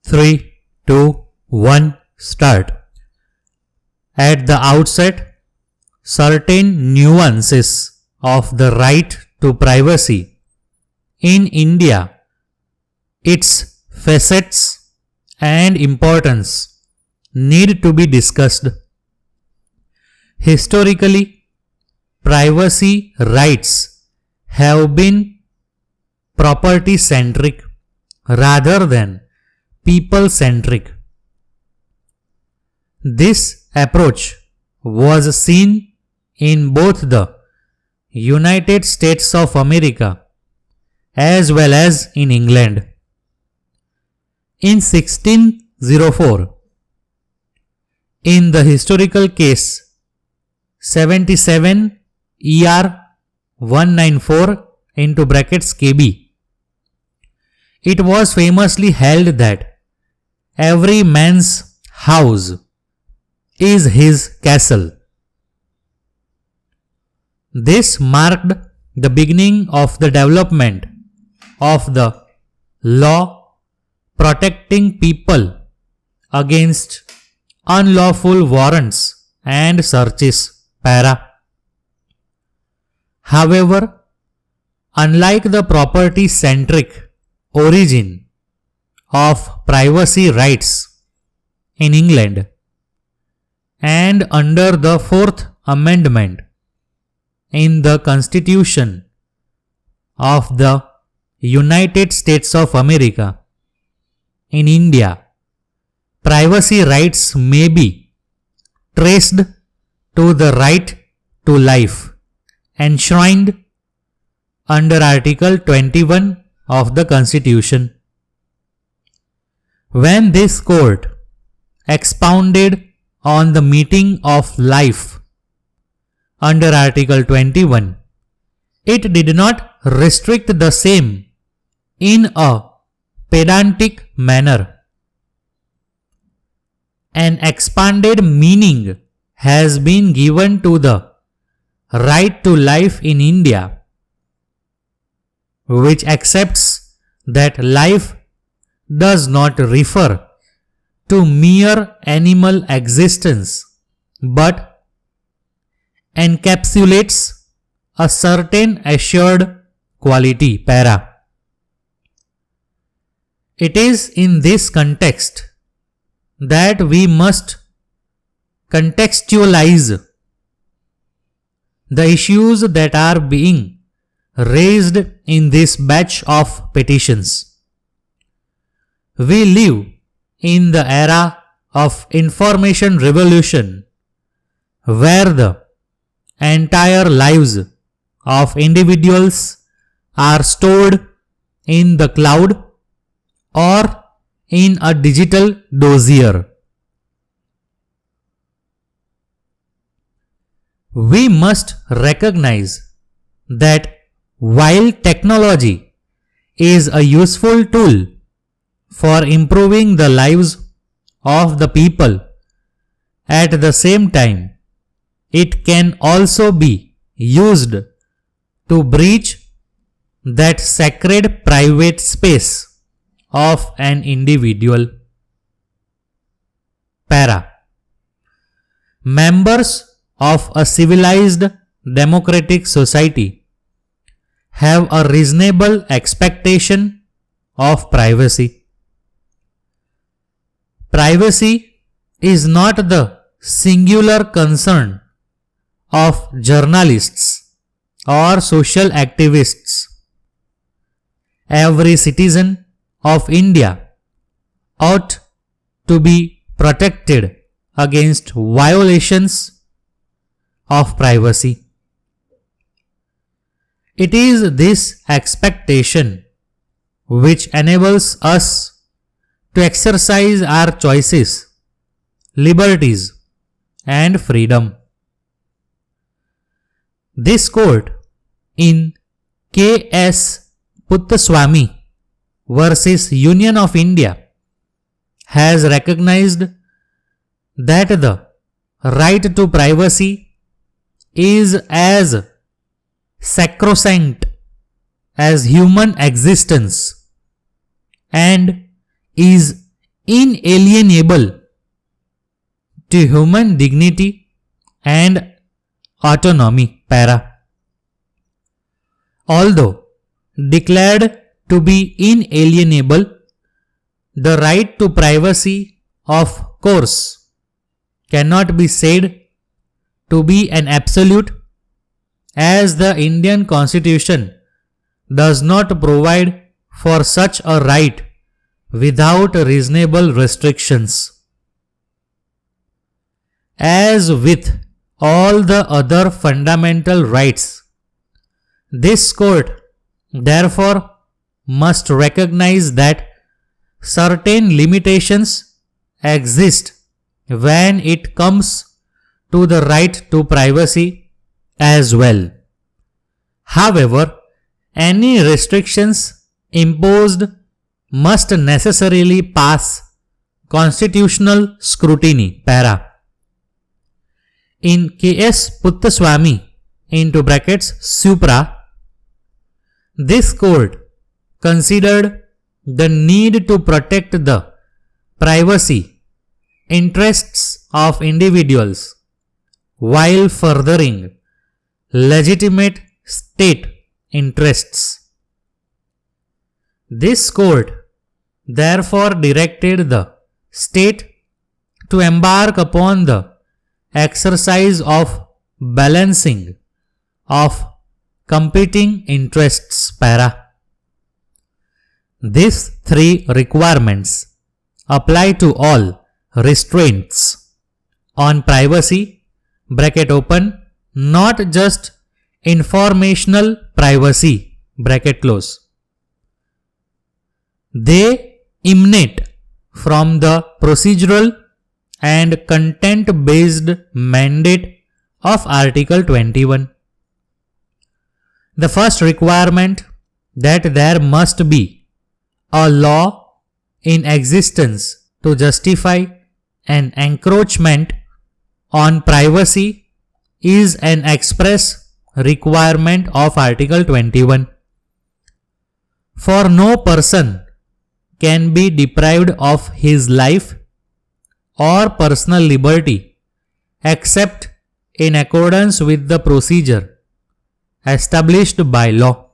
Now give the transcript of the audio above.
3, 2, 1, start. At the outset, certain nuances of the right to privacy in India, its facets and importance need to be discussed. Historically, privacy rights have been property-centric rather than people-centric. This approach was seen in both the United States of America as well as in England. In 1604, in the historical case 77 ER 194 into brackets KB, it was famously held that every man's house is his castle. This marked the beginning of the development of the law protecting people against unlawful warrants and searches. Para. However, unlike the property-centric origin of privacy rights in England and under the Fourth Amendment in the Constitution of the United States of America, in India, privacy rights may be traced to the right to life enshrined under Article 21 of the Constitution. When this court expounded on the meaning of life under Article 21, it did not restrict the same in a pedantic manner. An expanded meaning has been given to the right to life in India, which accepts that life does not refer to mere animal existence but encapsulates a certain assured quality. Para. It is in this context that we must contextualize the issues that are being raised in this batch of petitions. We live in the era of information revolution where the entire lives of individuals are stored in the cloud or in a digital dossier. We must recognize that while technology is a useful tool for improving the lives of the people, at the same time, it can also be used to breach that sacred private space of an individual. Para. Members of a civilized democratic society have a reasonable expectation of privacy. Privacy is not the singular concern of journalists or social activists. Every citizen of India ought to be protected against violations of privacy. It is this expectation which enables us to exercise our choices, liberties, and freedom. This court in K.S. Puttaswamy versus Union of India has recognized that the right to privacy is as sacrosanct as human existence and is inalienable to human dignity and autonomy. Para. Although declared to be inalienable, the right to privacy, of course, cannot be said to be an absolute, as the Indian Constitution does not provide for such a right without reasonable restrictions. As with all the other fundamental rights, this court therefore must recognize that certain limitations exist when it comes to the right to privacy as well. However, any restrictions imposed must necessarily pass constitutional scrutiny. Para. In K.S. Puttaswamy into brackets Supra, this court considered the need to protect the privacy interests of individuals while furthering legitimate state interests. This court therefore directed the state to embark upon the exercise of balancing of competing interests. Para. These three requirements apply to all restraints on privacy, bracket open, not just informational privacy, bracket close. They emanate from the procedural and content-based mandate of Article 21. The first requirement, that there must be a law in existence to justify an encroachment on privacy, is an express requirement of Article 21. For no person can be deprived of his life or personal liberty except in accordance with the procedure established by law.